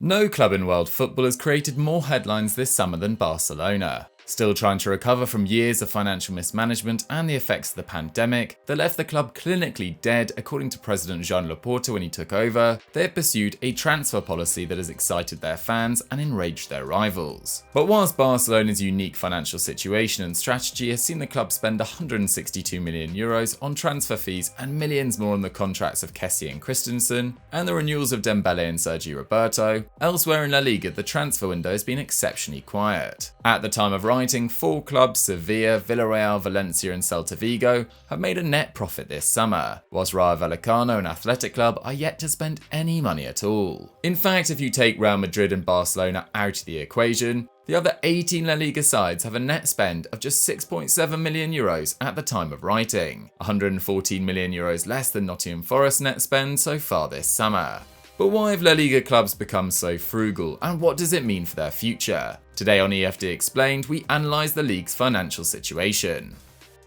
No club in world football has created more headlines this summer than Barcelona. Still trying to recover from years of financial mismanagement and the effects of the pandemic that left the club clinically dead, according to President Joan Laporta when he took over, they have pursued a transfer policy that has excited their fans and enraged their rivals. But whilst Barcelona's unique financial situation and strategy has seen the club spend €162 million on transfer fees and millions more on the contracts of Kessie and Christensen, and the renewals of Dembele and Sergi Roberto, elsewhere in La Liga the transfer window has been exceptionally quiet. At the time of writing, 4 clubs, Sevilla, Villarreal, Valencia and Celta Vigo, have made a net profit this summer, whilst Rayo Vallecano and Athletic Club are yet to spend any money at all. In fact, if you take Real Madrid and Barcelona out of the equation, the other 18 La Liga sides have a net spend of just €6.7 million at the time of writing, €114 million less than Nottingham Forest's net spend so far this summer. But why have La Liga clubs become so frugal, and what does it mean for their future? Today on EFD Explained, we analyse the league's financial situation.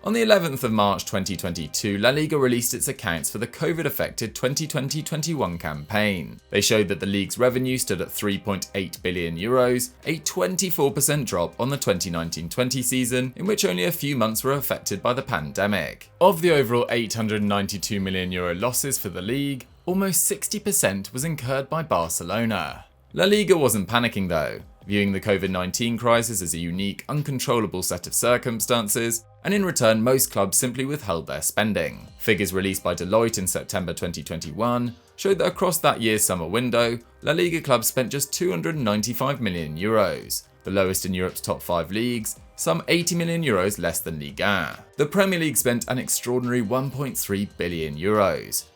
On the 11th of March 2022, La Liga released its accounts for the COVID-affected 2020-21 campaign. They showed that the league's revenue stood at €3.8 billion, a 24% drop on the 2019-20 season, in which only a few months were affected by the pandemic. Of the overall €892 million losses for the league, almost 60% was incurred by Barcelona. La Liga wasn't panicking though, viewing the COVID-19 crisis as a unique, uncontrollable set of circumstances, and in return most clubs simply withheld their spending. Figures released by Deloitte in September 2021 showed that across that year's summer window, La Liga clubs spent just €295 million, the lowest in Europe's top 5 leagues, some €80 million less than Legaue. The Premier League spent an extraordinary €1.3 billion,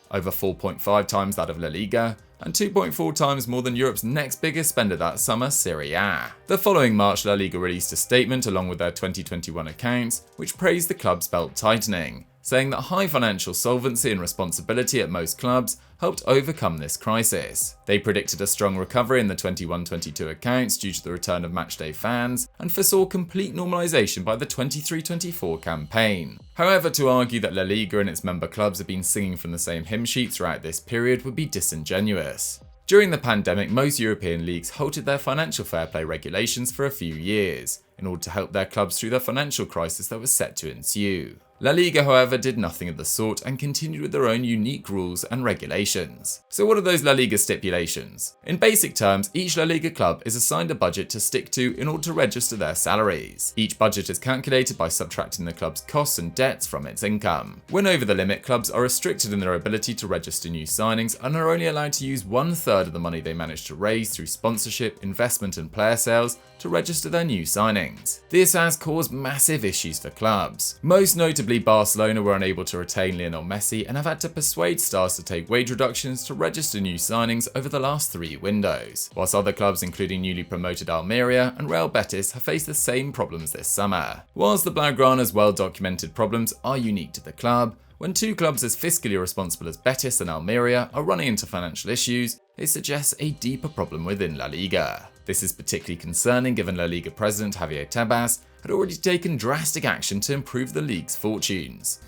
over 4.5 times that of La Liga, and 2.4 times more than Europe's next biggest spender that summer, Serie A. The following March, La Liga released a statement along with their 2021 accounts, which praised the club's belt tightening, saying that high financial solvency and responsibility at most clubs helped overcome this crisis. They predicted a strong recovery in the 21-22 accounts due to the return of matchday fans, and foresaw complete normalisation by the 23-24 campaign. However, to argue that La Liga and its member clubs have been singing from the same hymn sheet throughout this period would be disingenuous. During the pandemic, most European leagues halted their financial fair play regulations for a few years, in order to help their clubs through the financial crisis that was set to ensue. La Liga, however, did nothing of the sort and continued with their own unique rules and regulations. So what are those La Liga stipulations? In basic terms, each La Liga club is assigned a budget to stick to in order to register their salaries. Each budget is calculated by subtracting the club's costs and debts from its income. When over the limit, clubs are restricted in their ability to register new signings and are only allowed to use 1/3 of the money they manage to raise through sponsorship, investment and player sales to register their new signings. This has caused massive issues for clubs. Most notably, Barcelona were unable to retain Lionel Messi and have had to persuade stars to take wage reductions to register new signings over the last 3 windows, whilst other clubs including newly promoted Almeria and Real Betis have faced the same problems this summer. Whilst the Blaugrana's well-documented problems are unique to the club, when 2 clubs as fiscally responsible as Betis and Almeria are running into financial issues, it suggests a deeper problem within La Liga. This is particularly concerning given La Liga President Javier Tebas had already taken drastic action to improve the league's fortunes.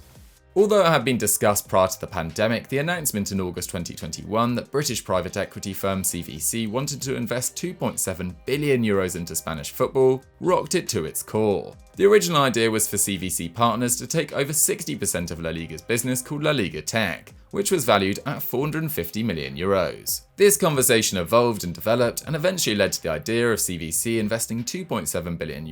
Although it had been discussed prior to the pandemic, the announcement in August 2021 that British private equity firm CVC wanted to invest €2.7 billion into Spanish football rocked it to its core. The original idea was for CVC partners to take over 60% of La Liga's business called La Liga Tech, which was valued at €450 million. This conversation evolved and developed and eventually led to the idea of CVC investing €2.7 billion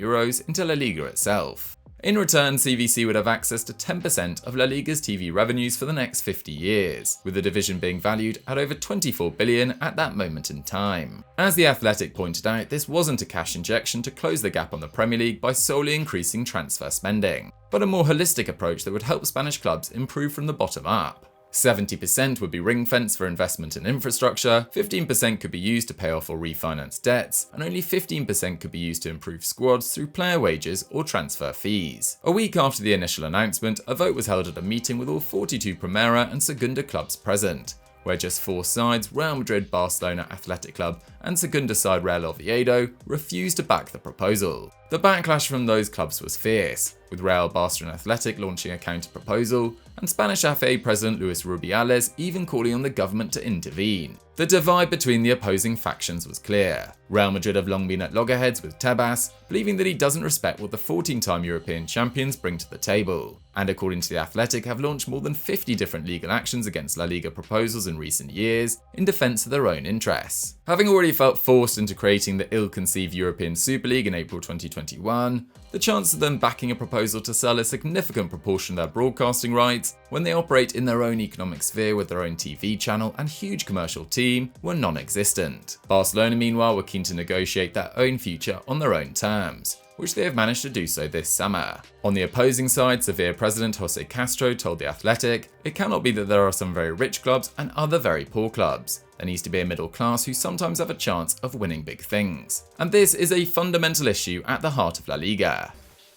into La Liga itself. In return, CVC would have access to 10% of La Liga's TV revenues for the next 50 years, with the division being valued at over €24 billion at that moment in time. As The Athletic pointed out, this wasn't a cash injection to close the gap on the Premier League by solely increasing transfer spending, but a more holistic approach that would help Spanish clubs improve from the bottom up. 70% would be ring-fenced for investment in infrastructure, 15% could be used to pay off or refinance debts, and only 15% could be used to improve squads through player wages or transfer fees. A week after the initial announcement, a vote was held at a meeting with all 42 Primera and Segunda clubs present, where just 4 sides, Real Madrid, Barcelona, Athletic Club, and Segunda side Real Oviedo, refused to back the proposal. The backlash from those clubs was fierce, with Real, Barça and Athletic launching a counter-proposal, and Spanish FA President Luis Rubiales even calling on the government to intervene. The divide between the opposing factions was clear. Real Madrid have long been at loggerheads with Tebas, believing that he doesn't respect what the 14-time European champions bring to the table, and according to the Athletic have launched more than 50 different legal actions against La Liga proposals in recent years in defence of their own interests. Having already felt forced into creating the ill-conceived European Super League in April 2021, the chance of them backing a proposal to sell a significant proportion of their broadcasting rights when they operate in their own economic sphere with their own TV channel and huge commercial team were non-existent. Barcelona meanwhile were keen to negotiate their own future on their own terms, which they have managed to do so this summer. On the opposing side, Sevilla president Jose Castro told The Athletic, "It cannot be that there are some very rich clubs and other very poor clubs. There needs to be a middle class who sometimes have a chance of winning big things. And this is a fundamental issue at the heart of La Liga."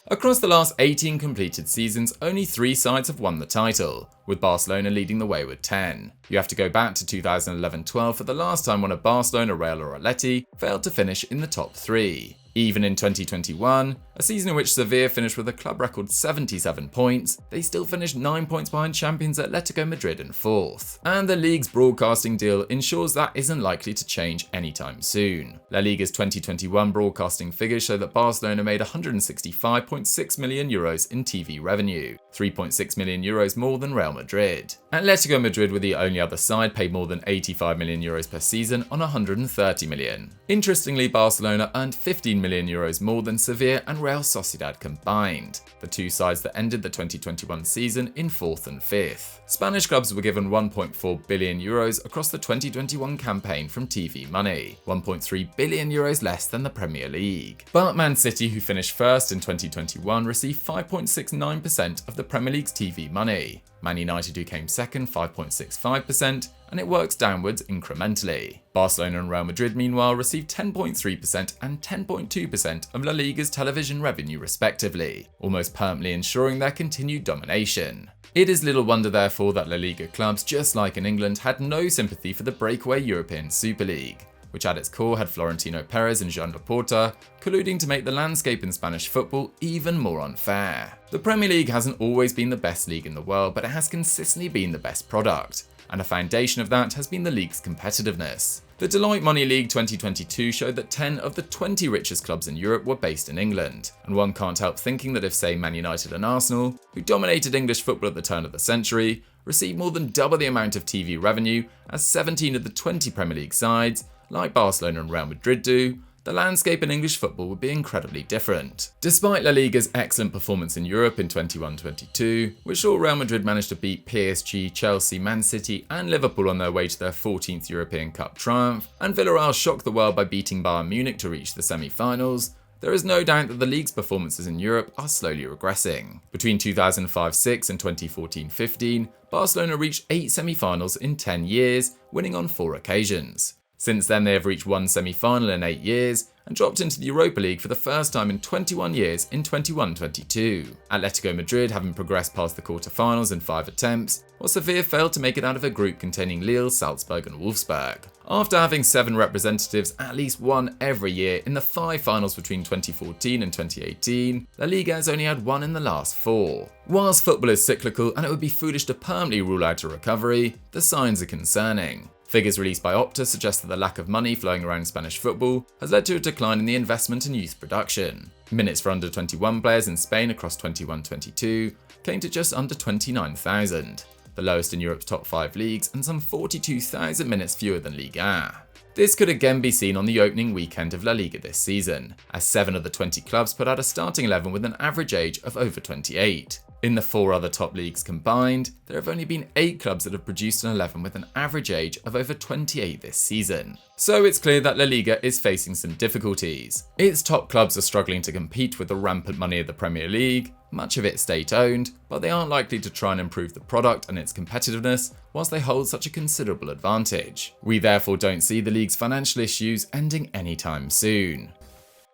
Across the last 18 completed seasons, only 3 sides have won the title, with Barcelona leading the way with 10. You have to go back to 2011-12 for the last time one of Barcelona, Real or Atleti failed to finish in the top 3. Even in 2021, a season in which Sevilla finished with a club record 77 points, they still finished 9 points behind champions Atletico Madrid in 4th. And the league's broadcasting deal ensures that isn't likely to change anytime soon. La Liga's 2021 broadcasting figures show that Barcelona made €165.6 million in TV revenue, €3.6 million more than Real Madrid. Atletico Madrid were the only other side paid more than €85 million per season on €130 million. Interestingly, Barcelona earned €15 million more than Sevilla and Real Sociedad combined, the 2 sides that ended the 2021 season in 4th and 5th. Spanish clubs were given €1.4 billion across the 2021 campaign from TV money, €1.3 billion less than the Premier League. But Man City, who finished first in 2021, received 5.69% of the Premier League's TV money. Man United, who came second, 5.65%, and it works downwards incrementally. Barcelona and Real Madrid, meanwhile, received 10.3% and 10.2% of La Liga's television revenue respectively, almost permanently ensuring their continued domination. It is little wonder, therefore, that La Liga clubs, just like in England, had no sympathy for the breakaway European Super League, which at its core had Florentino Perez and Joan Laporta colluding to make the landscape in Spanish football even more unfair. The Premier League hasn't always been the best league in the world, but it has consistently been the best product, and a foundation of that has been the league's competitiveness. The Deloitte Money League 2022 showed that 10 of the 20 richest clubs in Europe were based in England, and one can't help thinking that if, say, Man United and Arsenal, who dominated English football at the turn of the century, received more than double the amount of TV revenue as 17 of the 20 Premier League sides, like Barcelona and Real Madrid do, the landscape in English football would be incredibly different. Despite La Liga's excellent performance in Europe in 21-22, which saw Real Madrid manage to beat PSG, Chelsea, Man City and Liverpool on their way to their 14th European Cup triumph, and Villarreal shocked the world by beating Bayern Munich to reach the semi-finals, there is no doubt that the league's performances in Europe are slowly regressing. Between 2005-06 and 2014-15, Barcelona reached 8 semi-finals in 10 years, winning on 4 occasions. Since then, they have reached 1 semi-final in 8 years and dropped into the Europa League for the first time in 21 years in 21-22. Atletico Madrid having progressed past the quarter-finals in 5 attempts, while Sevilla failed to make it out of a group containing Lille, Salzburg and Wolfsburg. After having 7 representatives, at least one every year, in the 5 finals between 2014 and 2018, La Liga has only had 1 in the last 4. Whilst football is cyclical and it would be foolish to permanently rule out a recovery, the signs are concerning. Figures released by Opta suggest that the lack of money flowing around Spanish football has led to a decline in the investment in youth production. Minutes for under-21 players in Spain across 21-22 came to just under 29,000, the lowest in Europe's top 5 leagues and some 42,000 minutes fewer than Liga. This could again be seen on the opening weekend of La Liga this season, as 7 of the 20 clubs put out a starting 11 with an average age of over 28. In the 4 other top leagues combined, there have only been 8 clubs that have produced an 11 with an average age of over 28 this season. So it's clear that La Liga is facing some difficulties. Its top clubs are struggling to compete with the rampant money of the Premier League, much of it state-owned, but they aren't likely to try and improve the product and its competitiveness whilst they hold such a considerable advantage. We therefore don't see the league's financial issues ending anytime soon.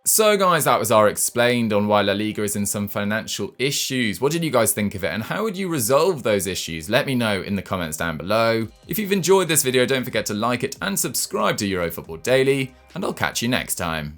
So guys, that was our explained on why La Liga is in some financial issues. What did you guys think of it and how would you resolve those issues? Let me know in the comments down below. If you've enjoyed this video, don't forget to like it and subscribe to Eurofootball Daily, and I'll catch you next time.